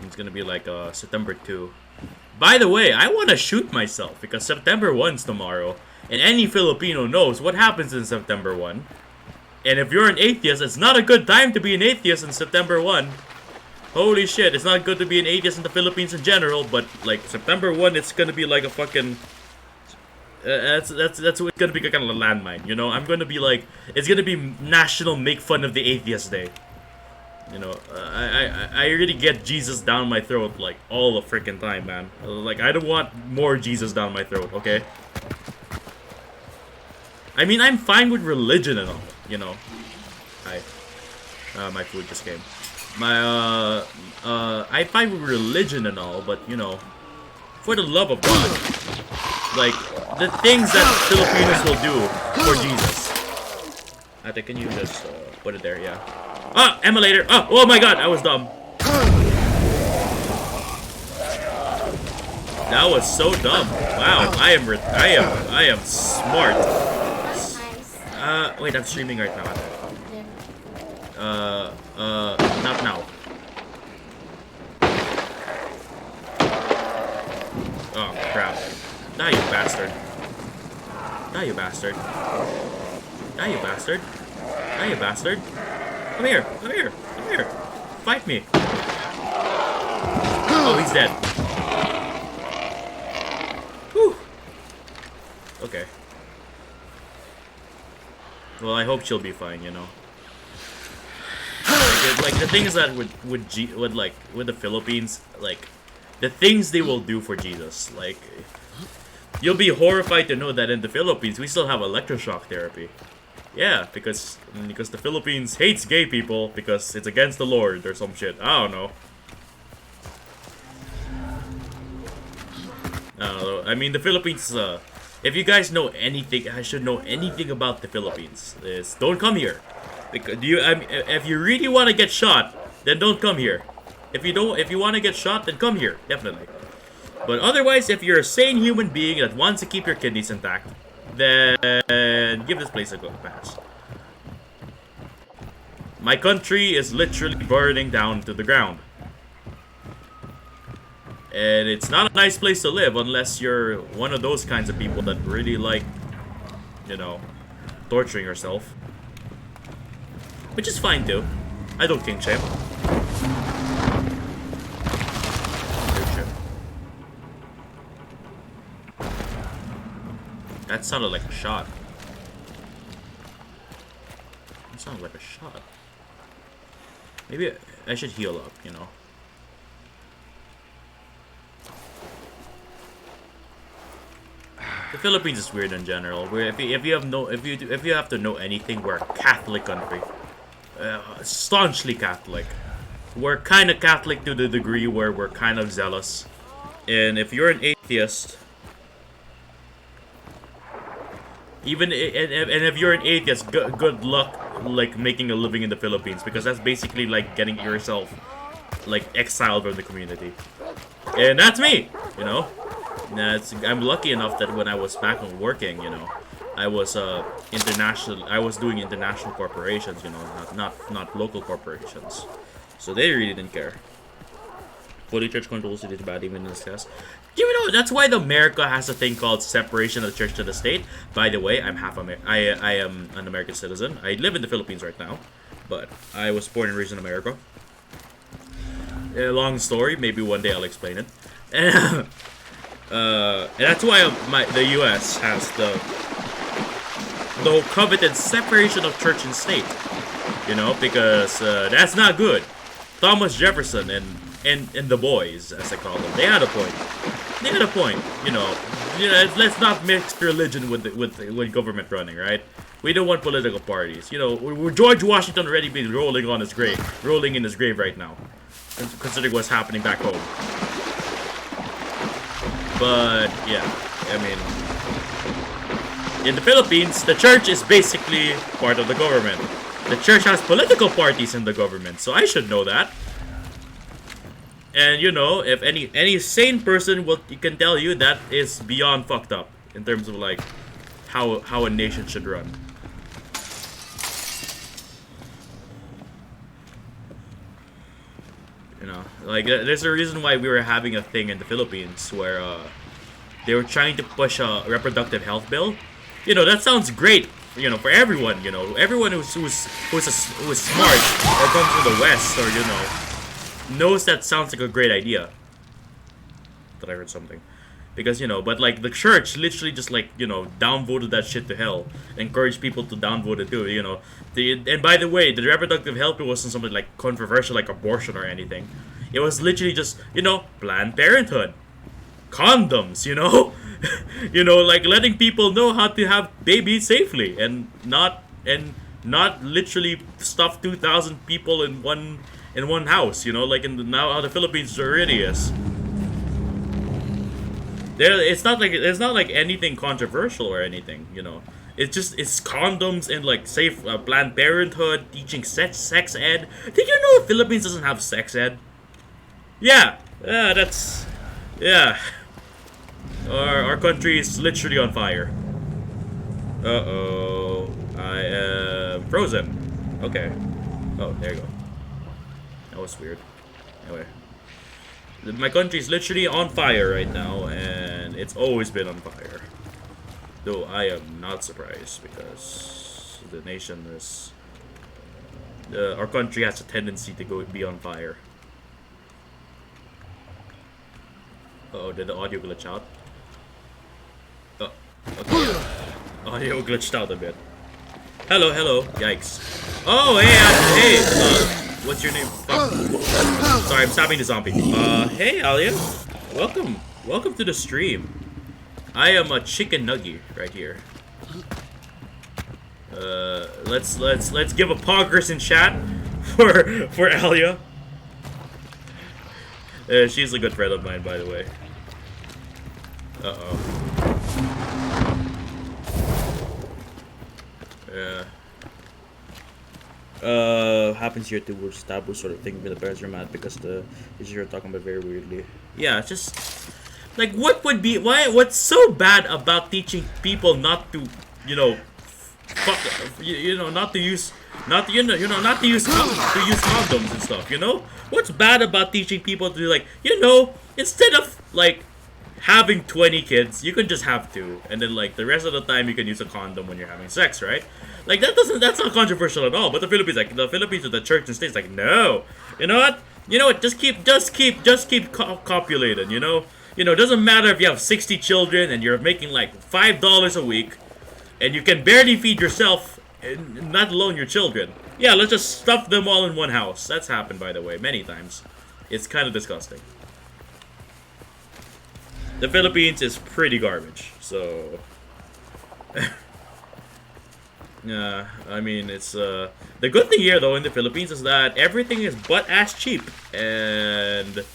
It's gonna be like September 2. By the way, I want to shoot myself because September 1's tomorrow. And any Filipino knows what happens in September 1. And if you're an atheist, it's not a good time to be an atheist in September 1. Holy shit, it's not good to be an atheist in the Philippines in general, but like September 1, it's gonna be like a fucking... that's gonna be kind of a landmine, you know? I'm gonna be like... It's gonna be National Make Fun of the Atheist Day. You know, I really get Jesus down my throat, like, all the freaking time, man. Like, I don't want more Jesus down my throat, okay? I mean, I'm fine with religion and all, you know. Hi. My food just came. I'm fine with religion and all, but, you know, for the love of God, like, the things that Filipinos will do for Jesus. Ate, can you just put it there? Yeah. Ah, emulator. Oh my god, I was dumb. That was so dumb. Wow, I am smart. Wait, I'm streaming right now. Not now. Oh crap. Die, you bastard. Die, you bastard. Die, you bastard. Die, you bastard. Come here, come here, come here. Fight me. Oh, he's dead. Whew. Okay. Well, I hope she'll be fine, you know. Like the things that with the Philippines, like the things they will do for Jesus, like you'll be horrified to know that in the Philippines we still have electroshock therapy. Yeah, because the Philippines hates gay people because it's against the Lord or some shit. I don't know. I mean, the Philippines, if you guys know anything, I should know anything about the Philippines, is don't come here. Because if you really want to get shot, then don't come here. If you want to get shot, then come here, definitely. But otherwise, if you're a sane human being that wants to keep your kidneys intact, then give this place a good pass. My country is literally burning down to the ground. And it's not a nice place to live unless you're one of those kinds of people that really like, you know, torturing yourself. Which is fine too. I don't king shame. That sounded like a shot. That sounded like a shot. Maybe I should heal up, you know. The Philippines is weird in general. Where if you have to know anything, we're a Catholic country, staunchly Catholic. We're kind of Catholic to the degree where we're kind of zealous, and if you're an atheist. And if you're an atheist, good luck, like, making a living in the Philippines, because that's basically like getting yourself, like, exiled from the community. And that's me, you know. I'm lucky enough that when I was back on working, you know, I was international. I was doing international corporations, you know, not local corporations. So they really didn't care. Fully church controls it is bad even in this test. You know, that's why America has a thing called separation of the church to the state. By the way, I'm I am an American citizen. I live in the Philippines right now, but I was born and raised in America. A long story. Maybe one day I'll explain it. And that's why the U.S. has the coveted separation of church and state. You know, because that's not good. Thomas Jefferson and the boys, as I call them, they had a point. They had a point, you know. Let's not mix religion with government running, right? We don't want political parties. You know, George Washington already been rolling in his grave right now, considering what's happening back home. But yeah, I mean, in the Philippines, the church is basically part of the government. The church has political parties in the government, so I should know that. And you know, if any sane person can tell you that is beyond fucked up in terms of like how a nation should run. You know. Like, there's a reason why we were having a thing in the Philippines where they were trying to push a reproductive health bill. You know, that sounds great. You know, for everyone. You know, everyone who's smart or comes from the West or knows that sounds like a great idea. Thought I heard something. Because, but like the church literally just like, downvoted that shit to hell. Encouraged people to downvote it too, and by the way, the reproductive health bill wasn't something like controversial like abortion or anything. It was literally just, Planned Parenthood. Condoms, like letting people know how to have babies safely and not literally stuff 2,000 people in one house, like now how the Philippines already is. It's not like anything controversial or anything, It's condoms and like safe Planned Parenthood, teaching sex ed. Did you know the Philippines doesn't have sex ed? Yeah, yeah. Our country is literally on fire. Uh-oh. I am frozen. Okay. Oh, there you go. That was weird. Anyway. My country is literally on fire right now, and it's always been on fire. Though I am not surprised, because the nation is... our country has a tendency to be on fire. Uh-oh, did the audio glitch out? Oh, okay, yeah. Audio glitched out a bit. Hello. Yikes. Oh, hey, what's your name? Sorry, I'm stopping the zombie. Hey, Alia. Welcome to the stream. I am a chicken nugget right here. Let's give a poggers in chat for Alia. She's a good friend of mine, by the way. Uh-oh. Yeah. Happens here too, which taboo sort of thing, but the parents are mad because the teachers are talking about very weirdly. Yeah, it's just like what's so bad about teaching people not to, not to use condoms and stuff, What's bad about teaching people to like, instead of like having 20 kids, you can just have 2, and then like the rest of the time you can use a condom when you're having sex, right? Like that's not controversial at all. But the Philippines with the church and states like, no, you know what, just keep copulating, it doesn't matter if you have 60 children and you're making like $5 a week, and you can barely feed yourself, and not alone your children. Yeah, let's just stuff them all in one house. That's happened, by the way, many times. It's kind of disgusting. The Philippines is pretty garbage, so... yeah, I mean, it's, the good thing here, though, in the Philippines is that everything is butt-ass cheap, and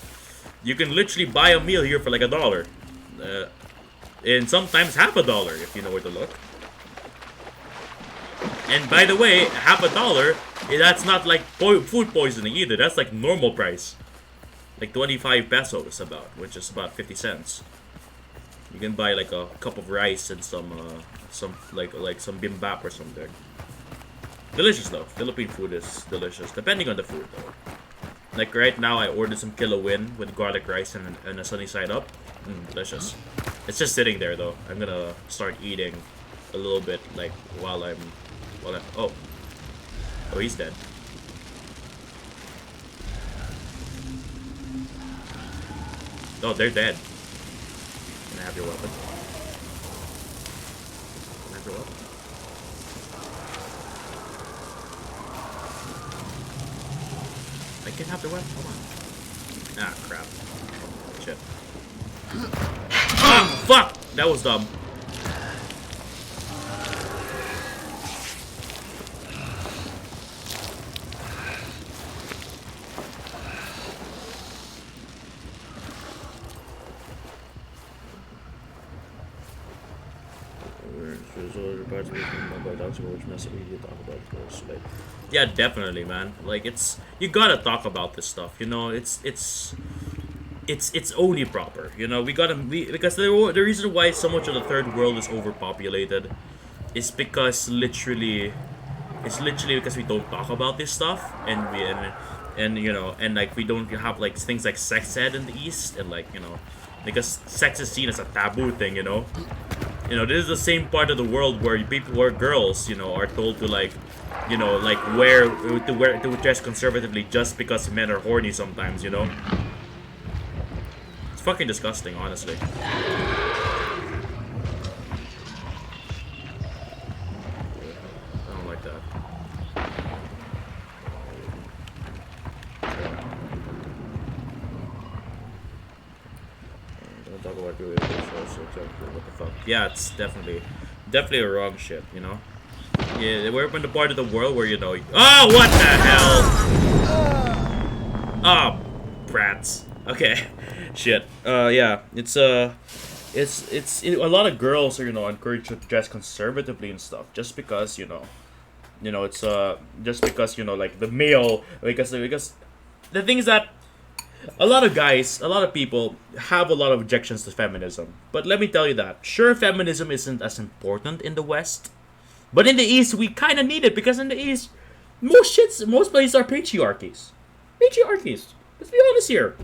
you can literally buy a meal here for like $1. And sometimes half $1, if you know where to look. And by the way, half $1, that's not like food poisoning either. That's like normal price. Like 25 pesos about, which is about 50 cents. You can buy like a cup of rice and some like some bimbap or something. Delicious though. Philippine food is delicious, depending on the food though. Like right now, I ordered some Kilawin with garlic rice and a sunny side up. Delicious. It's just sitting there though. I'm gonna start eating a little bit like while I'm oh, he's dead. Oh, they're dead. Can I have your weapon? Can I have your weapon? I can have the weapon. Hold on. Ah, crap. Shit. Ah, fuck! That was dumb. Yeah, definitely, man. Like, you gotta talk about this stuff. It's only proper. Because the reason why so much of the third world is overpopulated is because literally because we don't talk about this stuff, and and and like we don't have like things like sex ed in the East, and like because sex is seen as a taboo thing. This is the same part of the world where people, where girls, are told to like, like wear to dress conservatively just because men are horny sometimes. It's fucking disgusting, honestly. I don't like that. Don't talk about really what the fuck. Yeah, it's definitely a wrong shit. Yeah, we're in the part of the world where oh, what the hell? Oh, brats. Okay, shit. Yeah, a lot of girls are encouraged to dress conservatively and stuff just because it's just because like the male, because the thing is that a lot of guys, a lot of people have a lot of objections to feminism. But let me tell you that sure, feminism isn't as important in the West, but in the East we kind of need it, because in the East most places are patriarchies. Let's be honest here.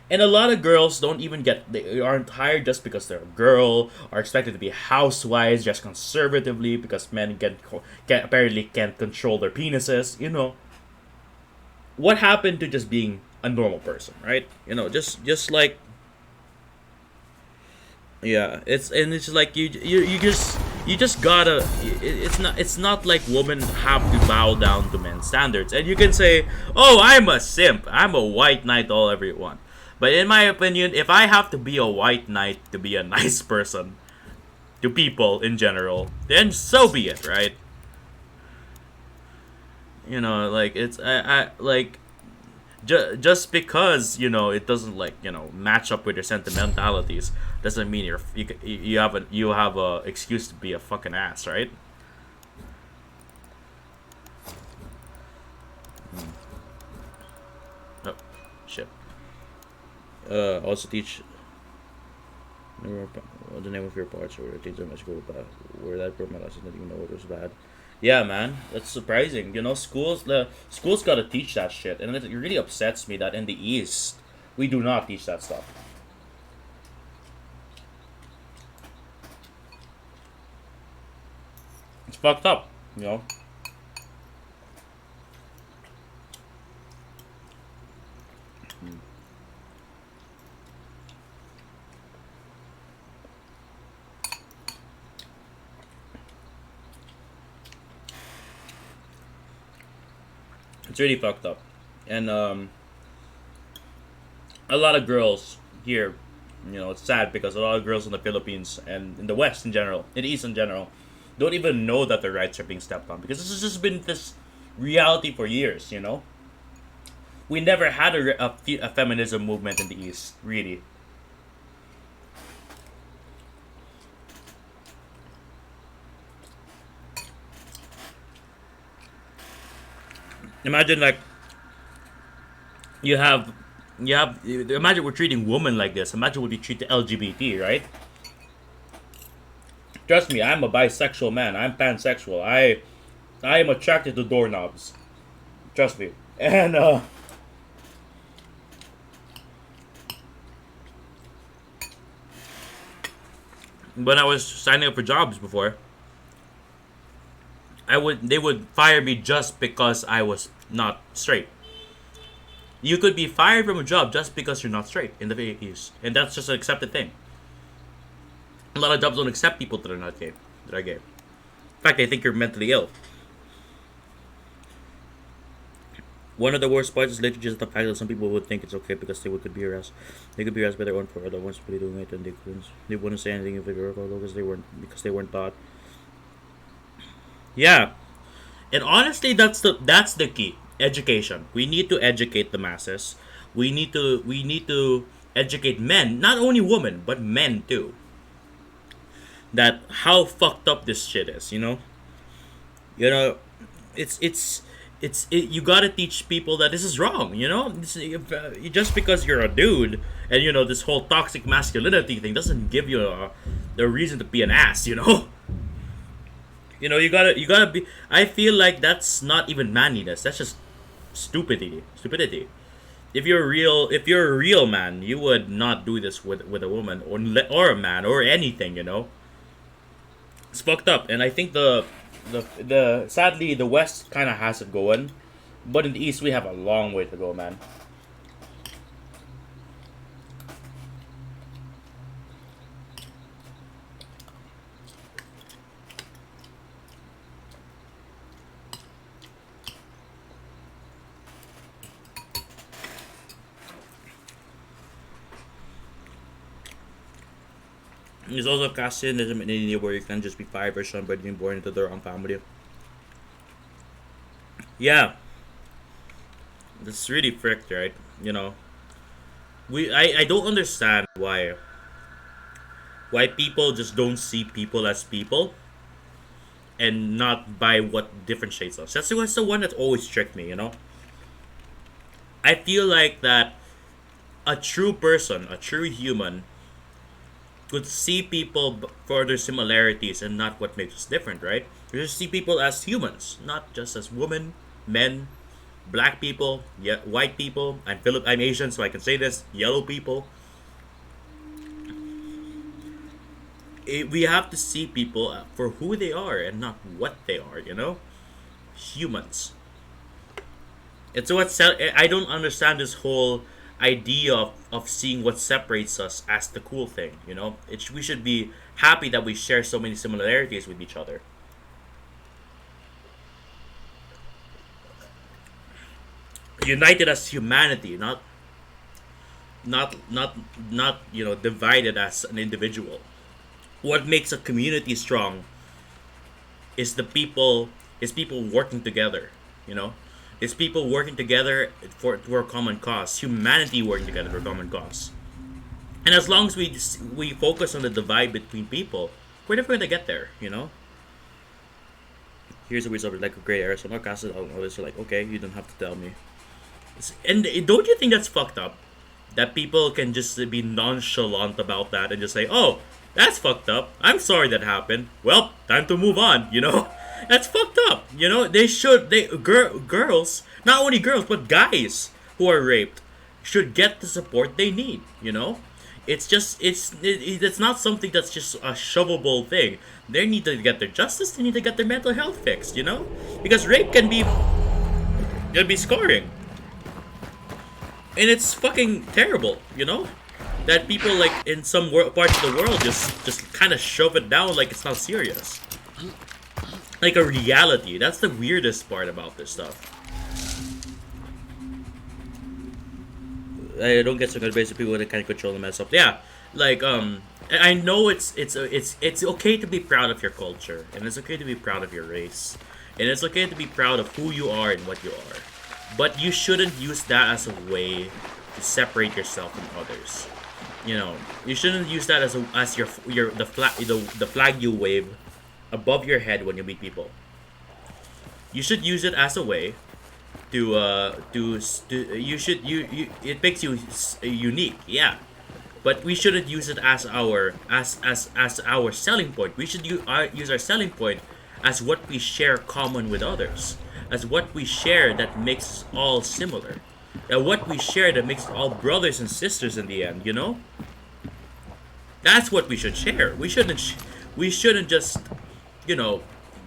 And a lot of girls don't even they aren't hired just because they're a girl, are expected to be housewives just conservatively because men apparently can't control their penises. What happened to just being a normal person, right? Just like, yeah, it's just like you just gotta. It's not like women have to bow down to men's standards, and you can say, oh, I'm a simp, I'm a white knight, all everyone. But in my opinion, if I have to be a white knight to be a nice person to people in general, then so be it, right? Like it's I like just because it doesn't like match up with your sentimentalities doesn't mean you have a excuse to be a fucking ass, right? Oh, shit. Also teach the name of your parts or teach them at school, but where that group my lesson didn't even know it was bad. Yeah, man, that's surprising. The schools gotta teach that shit, and it really upsets me that in the East we do not teach that stuff. It's fucked up. It's really fucked up, and a lot of girls here. It's sad because a lot of girls in the Philippines and in the West in general, in the East in general, don't even know that their rights are being stepped on, because this has just been this reality for years. We never had a feminism movement in the East, really. Imagine like you have imagine we're treating women like this. Imagine what we treat the LGBT, right? Trust me, I'm a bisexual man. I'm pansexual. I am attracted to doorknobs. Trust me. And when I was signing up for jobs before, they would fire me just because I was not straight. You could be fired from a job just because you're not straight in the Philippines, and that's just an accepted thing. A lot of jobs don't accept people that are not gay, that are gay. In fact, they think you're mentally ill. One of the worst parts is literally just the fact that some people would think it's okay because could be harassed. They could be harassed by their own for the ones really doing it, and they wouldn't say anything if they were because they weren't taught. Yeah, and honestly, that's the key. Education. We need to educate the masses. We need to educate men, not only women, but men too. That how fucked up this shit is. You know, you gotta teach people that this is wrong. Just because you're a dude and this whole toxic masculinity thing doesn't give you a reason to be an ass. You gotta be. I feel like that's not even manliness. That's just Stupidity. If you're a real man, you would not do this with a woman or a man or anything. It's fucked up, and I think the sadly the West kind of has it going, but in the East we have a long way to go, man. There's also casteism in India where you can just be fired for somebody being born into the wrong family. Yeah, it's really fricked, right? I don't understand why people just don't see people as people and not by what differentiates us. That's the one that always tricked me. I feel like that a true person, a true human, could see people for their similarities and not what makes us different, right? You just see people as humans, not just as women, men, black people, yeah, white people. I'm Asian, so I can say this. Yellow people. We have to see people for who they are and not what they are. Humans. And so I don't understand this whole idea of seeing what separates us as the cool thing. We should be happy that we share so many similarities with each other. United as humanity, not divided as an individual. What makes a community strong is people working together. You know, it's people working together for a common cause. Humanity working together for a common cause. And as long as we focus on the divide between people, we're never gonna get there. Here's a result like a gray area. So I'm not casting out all this. So like, okay, you don't have to tell me. And don't you think that's fucked up? That people can just be nonchalant about that and just say, "Oh, that's fucked up. I'm sorry that happened. Well, time to move on." That's fucked up. Girls, not only girls but guys who are raped, should get the support they need. It's not something that's just a shovable thing. They need to get their justice. They need to get their mental health fixed. Because rape can be scarring. And it's fucking terrible. That people like in some parts of the world just kind of shove it down like it's not serious, like a reality. That's the weirdest part about this stuff. I don't get so good basic people that can't control themselves. Yeah, like I know it's okay to be proud of your culture, and it's okay to be proud of your race, and it's okay to be proud of who you are and what you are. But you shouldn't use that as a way to separate yourself from others. You shouldn't use that as the flag you wave above your head when you meet people. You should use it as a way it makes you unique, yeah. But we shouldn't use it as our selling point. We should use our selling point as what we share common with others, as what we share that makes us all similar, and what we share that makes us all brothers and sisters in the end. That's what we should share. We shouldn't just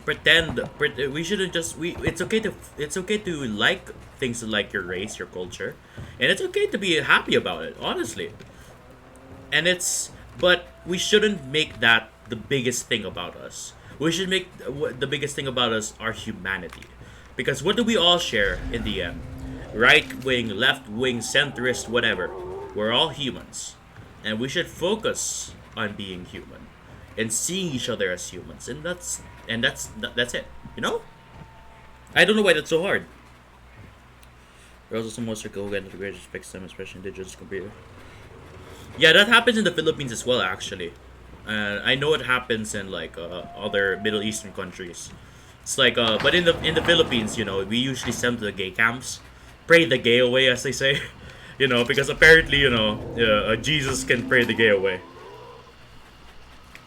pretend. We shouldn't just it's okay to like things like your race, your culture, and it's okay to be happy about it, honestly. But we shouldn't make that the biggest thing about us. We should make the biggest thing about us our humanity. Because what do we all share in the end? Right wing, left wing, centrist, whatever. We're all humans. And we should focus on being human and seeing each other as humans. And that's it. I don't know why that's so hard. There are also some monster who get into the greatest fix them, especially in indigenous computer. Yeah, that happens in the Philippines as well, actually. I know it happens in like other Middle Eastern countries. It's like, but in the Philippines, we usually send to the gay camps, pray the gay away, as they say, because apparently, Jesus can pray the gay away.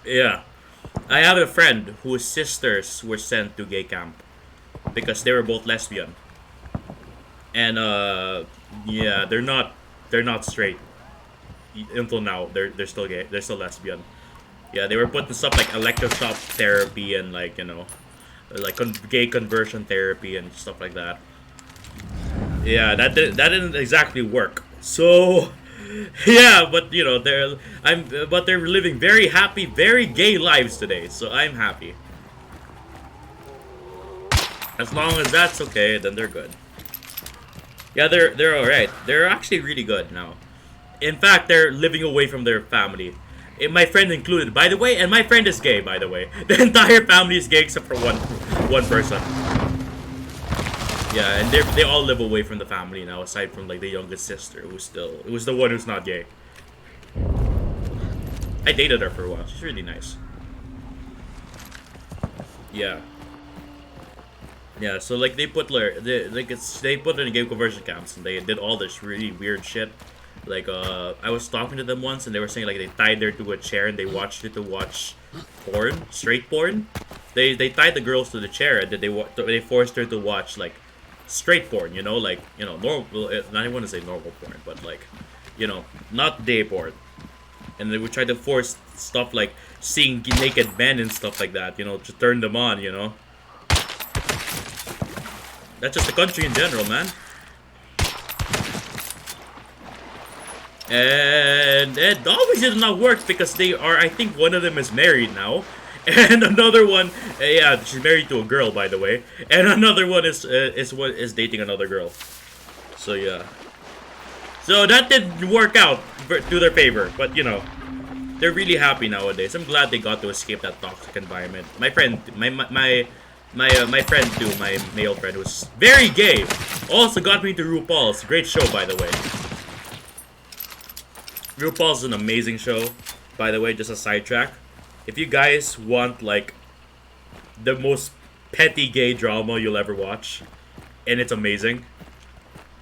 Yeah, I have a friend whose sisters were sent to gay camp because they were both lesbian. And yeah, they're not straight until now. They're still gay. They're still lesbian. Yeah, they were putting stuff like electroshock therapy and like like gay conversion therapy and stuff like that. Yeah, that didn't exactly work. So yeah, but they're living very happy, very gay lives today. So I'm happy. As long as that's okay, then they're good. Yeah, they're all right. They're actually really good now. In fact, they're living away from their family. My friend included, by the way, and my friend is gay, by the way. The entire family is gay except for one person. Yeah, and they all live away from the family now, aside from like the youngest sister, who's the one who's not gay. I dated her for a while. She's really nice. Yeah. Yeah, so like they put her in game conversion camps and they did all this really weird shit. Like I was talking to them once and they were saying like they tied her to a chair and they watched it to watch porn, straight porn. They tied the girls to the chair and then they forced her to watch like straight porn, like normal. Not even want to say normal porn, but like not gay porn. And they would try to force stuff like seeing naked men and stuff like that, to turn them on. That's just the country in general, man. And it obviously did not work because I think one of them is married now. And another one, yeah, she's married to a girl, by the way. And another one is dating another girl. So, yeah. So that didn't work out to their favor. But, they're really happy nowadays. I'm glad they got to escape that toxic environment. My friend, my friend too, my male friend, was very gay. Also got me to RuPaul's. Great show, by the way. RuPaul's an amazing show, by the way, just a sidetrack. If you guys want, like, the most petty gay drama you'll ever watch, and it's amazing,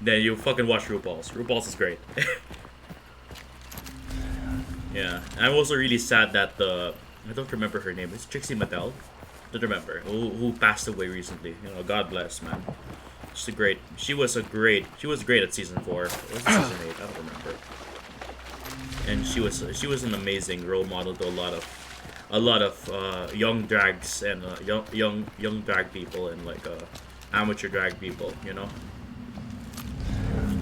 then you fucking watch RuPaul's. RuPaul's is great. Yeah, I'm also really sad that I don't remember her name. It's Trixie Mattel. Don't remember. Who passed away recently. God bless, man. She was great at season 4. Was it season 8? I don't remember. And she was an amazing role model to a lot of young drags and young drag people and like amateur drag people,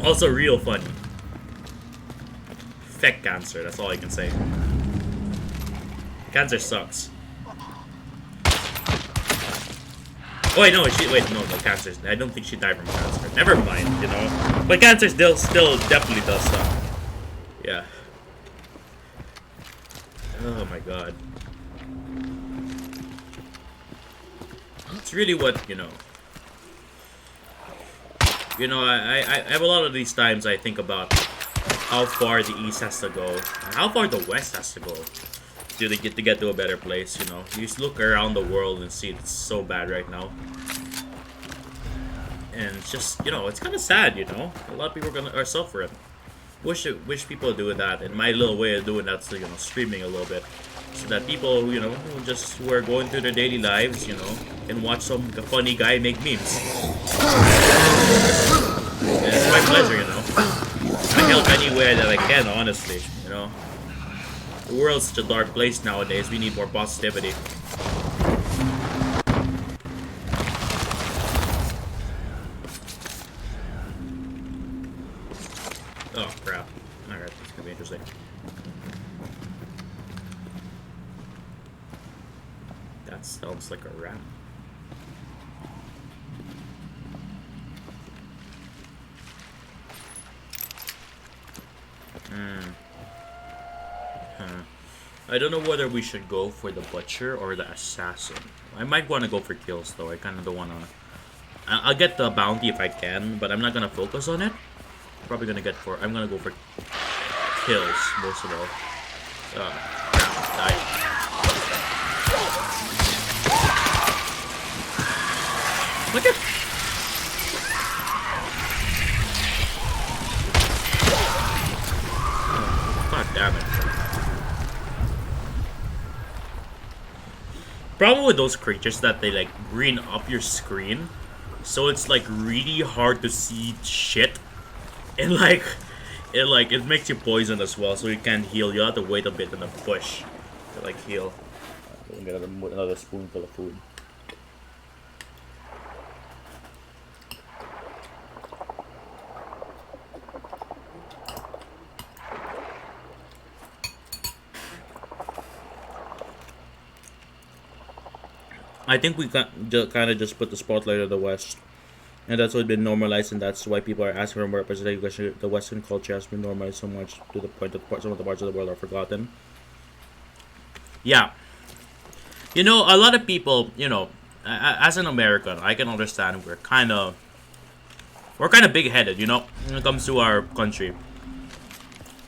Also real funny. Feck cancer, that's all I can say. Cancer sucks. Oh wait, no, cancer. I don't think she died from cancer. Never mind, But cancer still definitely does suck. Yeah. Oh my god. It's really what, I have a lot of these times I think about how far the East has to go, and how far the West has to go to get to a better place, You just look around the world and see it's so bad right now. And it's just, it's kind of sad, A lot of people are suffering. Wish people would do that, and my little way of doing that's streaming a little bit, so that people who are going through their daily lives, can watch some funny guy make memes. And it's my pleasure, I help any way that I can, honestly, The world's such a dark place nowadays. We need more positivity. Oh, crap. Alright, that's gonna be interesting. That sounds like a ram. I don't know whether we should go for the butcher or the assassin. I might want to go for kills, though. I kind of don't want to... I'll get the bounty if I can, but I'm not going to focus on it. I'm going to go for kills, most of all. Die. Look at... God damn it. Problem with those creatures that they like green up your screen so it's like really hard to see shit, and it makes you poison as well, so you can't heal. You have to wait a bit in the bush to like heal. Get another spoonful of food. I think we kind of just put the spotlight on the West, and that's what's been normalized, and that's why people are asking for more representation. Because the Western culture has been normalized so much to the point that some of the parts of the world are forgotten. Yeah, a lot of people, as an American, I can understand we're kind of big-headed, when it comes to our country.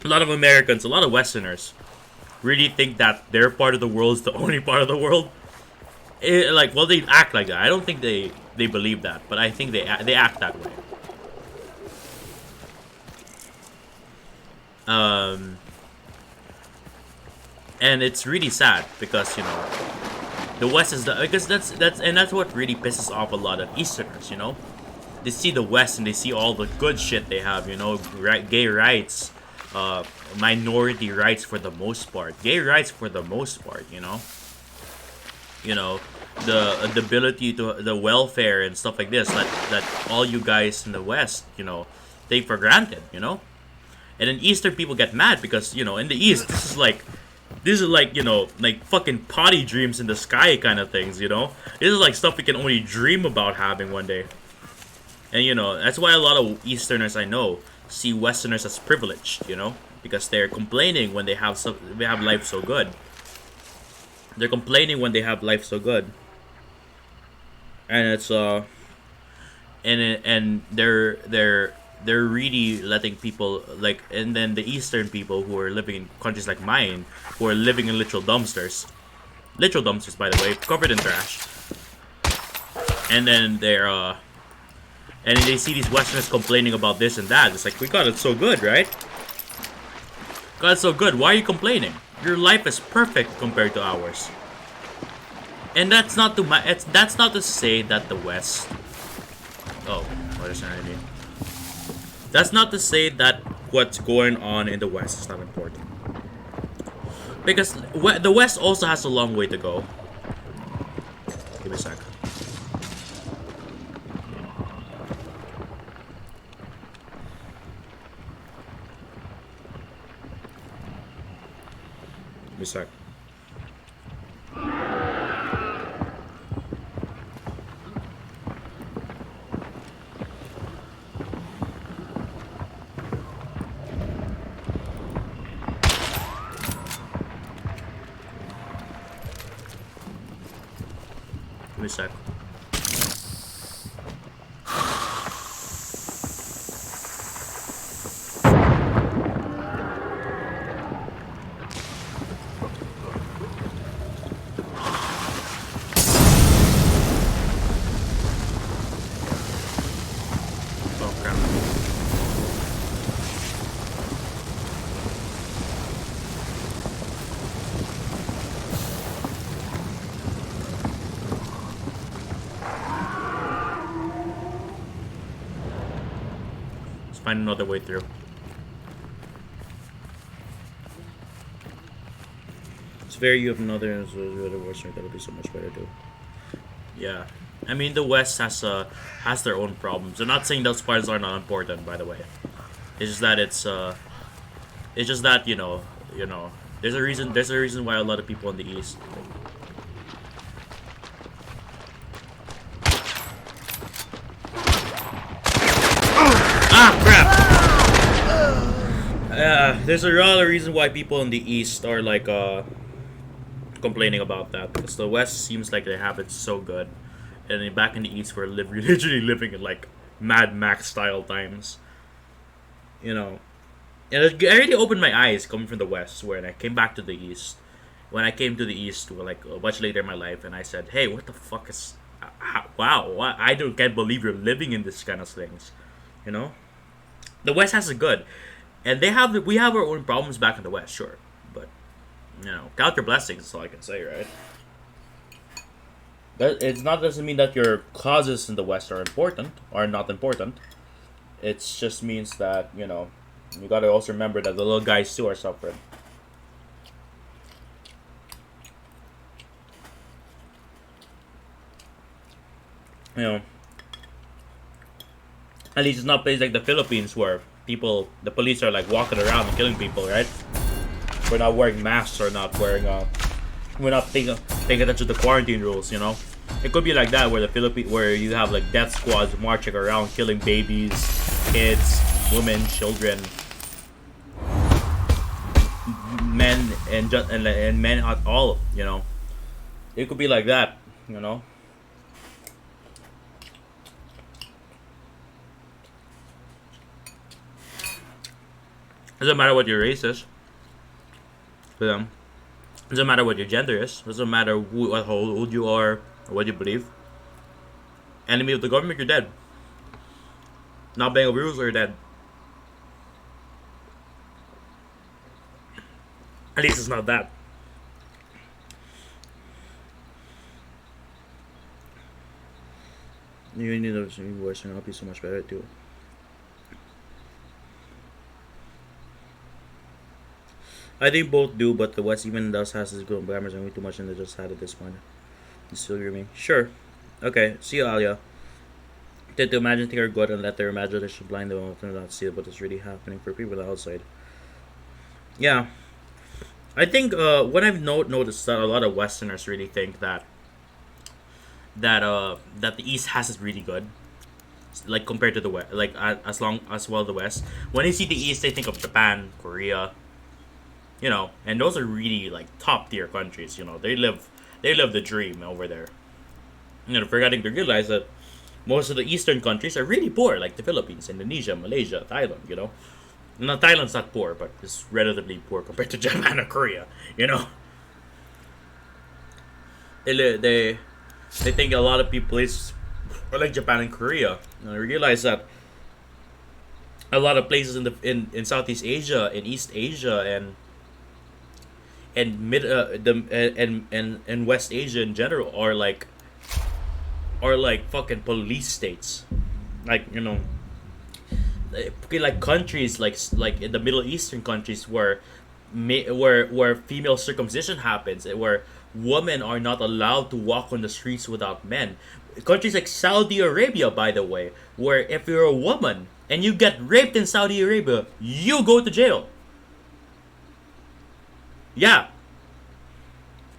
A lot of Americans, a lot of Westerners, really think that their part of the world is the only part of the world. They act like that. I don't think they believe that, but I think they act that way. Um, and it's really sad because the West is because that's what really pisses off a lot of Easterners. They see the West and they see all the good shit they have. Gay rights, minority rights for the most part, gay rights for the most part. The ability to the welfare and stuff like this that all you guys in the West take for granted. And then Eastern people get mad because in the East this is like fucking potty dreams in the sky kind of things. This is like stuff we can only dream about having one day. And that's why a lot of Easterners I know see Westerners as privileged. Because they're complaining when they have life so good. They're complaining when they have life so good. And it's and they're really letting people and then the Eastern people who are living in countries like mine, who are living in literal dumpsters, by the way, covered in trash, and then and they see these Westerners complaining about this and that. It's like, we got it so good, right? Got it so good. Why are you complaining? Your life is perfect compared to ours. And that's not to say that the West. Oh, what is that I mean? That's not to say that what's going on in the West is not important. Because the West also has a long way to go. Give me a sec. Give me a sec. Give me a sec. Oh crap. Let's find another way through. It's very you have another Western that'll be so much better too. Yeah. I mean the West has their own problems. I'm not saying those parts are not important, by the way. It's just that it's just that, there's a reason why a lot of people in the East there's a lot of reason why people in the East are complaining about that, because the West seems like they have it so good, and then back in the East we're literally living in like Mad Max style times, and it really opened my eyes coming from the West, when I came back to the East. When I came to the East, much later in my life, and I said, "Hey, what the fuck is? Wow, can't believe you're living in this kind of things." The West has it good, and we have our own problems back in the West, sure, but count your blessings. Is all I can say, right? That it's not doesn't mean that your causes in the West are important or not important. It just means that you gotta also remember that the little guys too are suffering. You know, at least it's not places like the Philippines where the police are like walking around and killing people, right? We're not wearing masks or not wearing we're not paying attention to quarantine rules. It could be like that where the Philippines where you have like death squads marching around killing babies, kids, women, children, men, and men at all. It could be like that. Doesn't matter what your race is. For them. Doesn't matter what your gender is. Doesn't matter how old you are or what you believe. Enemy of the government, you're dead. Not obeying rules, you're dead. At least it's not that. You need to worse and I'll be so much better too. I think both do, but the West even does has this good grammars and way too much and they just had it this point. You still hear me? Sure. Okay, see you, Alia. Tend to imagine things are good and let their imagination blind them and not see what is really happening for people outside. Yeah. I think what I've noticed that a lot of Westerners really think that the East has it really good, like compared to the West, like as well the West. When they see the East, they think of Japan, Korea, and those are really like top tier countries. They live the dream over there. Forgetting to realize that most of the Eastern countries are really poor, like the Philippines, Indonesia, Malaysia, Thailand. Now Thailand's not poor, but it's relatively poor compared to Japan or Korea. They think a lot of people are like Japan and Korea. And I realize that a lot of places in Southeast Asia, in East Asia, and mid and West Asia in general are like fucking police states, like like countries like in the Middle Eastern countries where female circumcision happens, where women are not allowed to walk on the streets without men. Countries like Saudi Arabia, by the way, where if you're a woman and you get raped in Saudi Arabia, you go to jail. Yeah,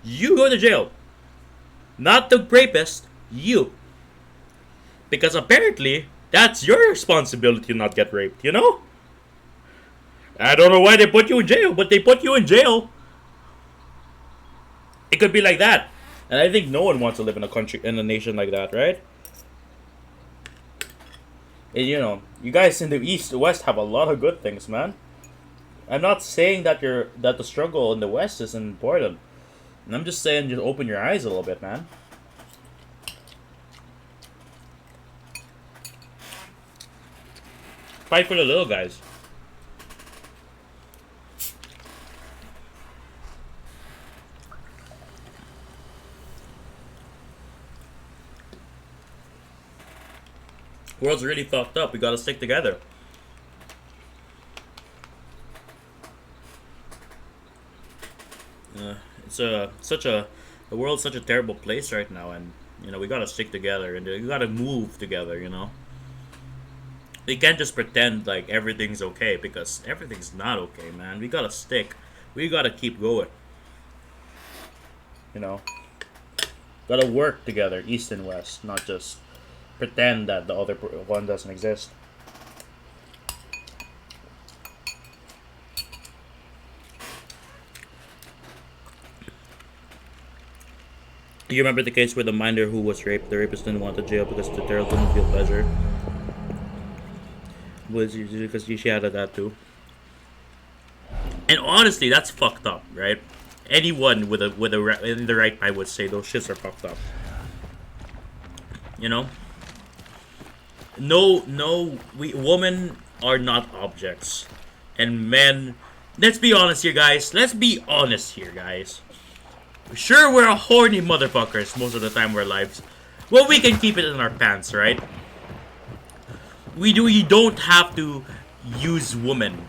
you go to jail. Not the rapist, you. Because apparently, that's your responsibility to not get raped. I don't know why they put you in jail, but they put you in jail. It could be like that. And I think no one wants to live in a nation like that, right? And you guys in the East, the West have a lot of good things, man. I'm not saying that the struggle in the West isn't important. I'm just saying just open your eyes a little bit, man. Fight for the little guys. World's really fucked up. We gotta stick together. It's the world's such a terrible place right now, and we gotta stick together and we gotta move together. We can't just pretend like everything's okay because everything's not okay, man. We gotta stick. We gotta keep going. Gotta work together, East and West, not just pretend that the other one doesn't exist. You remember the case where the minor who was raped, the rapist didn't want to jail because the terror didn't feel pleasure? Was because she had a tattoo. And honestly, that's fucked up, right? Anyone with a in the right mind would say those shits are fucked up. No, women are not objects, and men. Let's be honest here, guys. Sure, we're horny motherfuckers most of the time in our lives. Well, we can keep it in our pants, right? We don't have to use women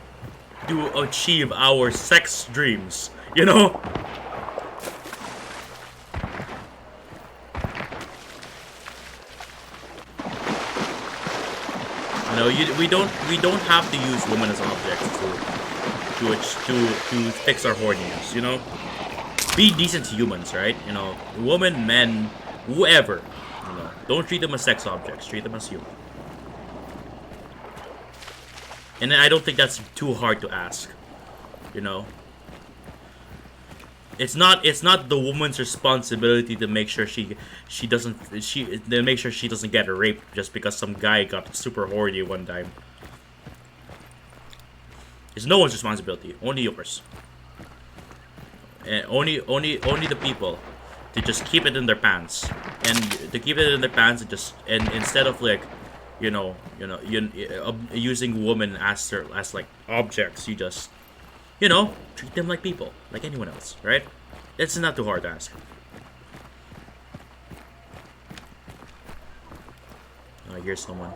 to achieve our sex dreams. You know? No, we don't have to use women as objects to fix our horniness. You know, be decent humans, right? You know, women, men, whoever. You know, don't treat them as sex objects. Treat them as human. And I don't think that's too hard to ask. You know, it's not the woman's responsibility to make sure she doesn't she to make sure she doesn't get raped just because some guy got super horny one time. It's no one's responsibility, only yours, and only the people to just keep it in their pants, and to keep it in their pants and just and instead of like, using women as like objects, you just treat them like people, like anyone else, right? It's not too hard to ask. Here's someone.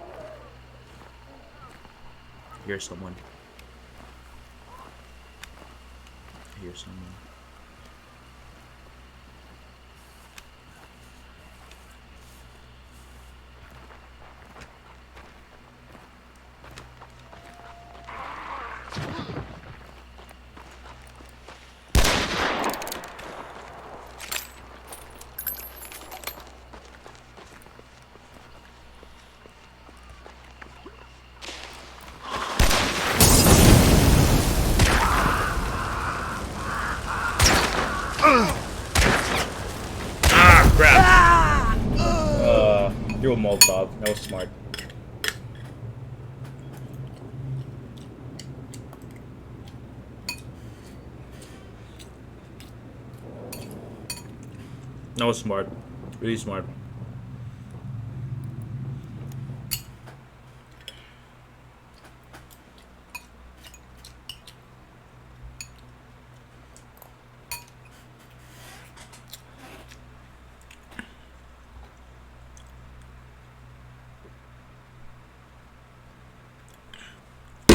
Here's someone. Here's someone. Ah, crap! Do a Molotov. That was smart. That was smart. Really smart.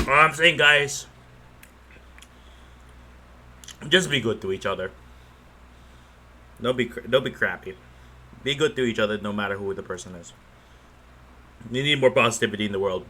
All I'm saying, guys, just be good to each other. Don't be crappy. Be good to each other, no matter who the person is. We need more positivity in the world.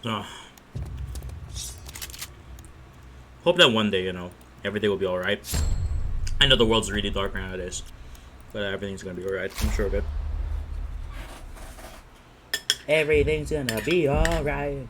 Uh, Hope that one day, everything will be alright. I know the world's really dark nowadays, but everything's gonna be alright. I'm sure of it. Everything's gonna be alright.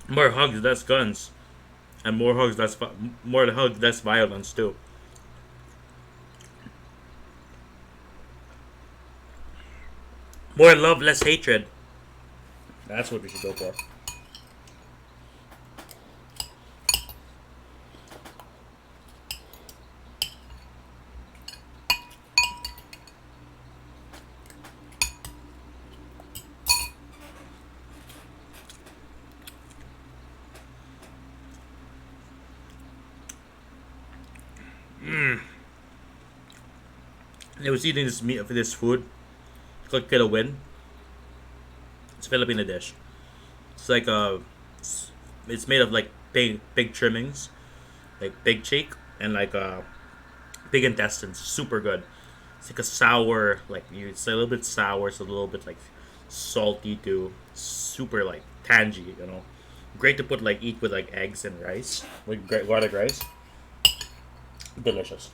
More hugs, less guns, and more hugs, more hugs, less violence too. More love, less hatred. That's what we should go for. I was eating this food. It's called Kilawin. It's a Filipino dish. It's like it's made of like pig trimmings, like pig cheek and like pig intestines. Super good. It's like a sour, like it's a little bit sour, it's a little bit like salty too. Super like tangy, you know. Great to eat with like eggs and rice with garlic rice. Delicious.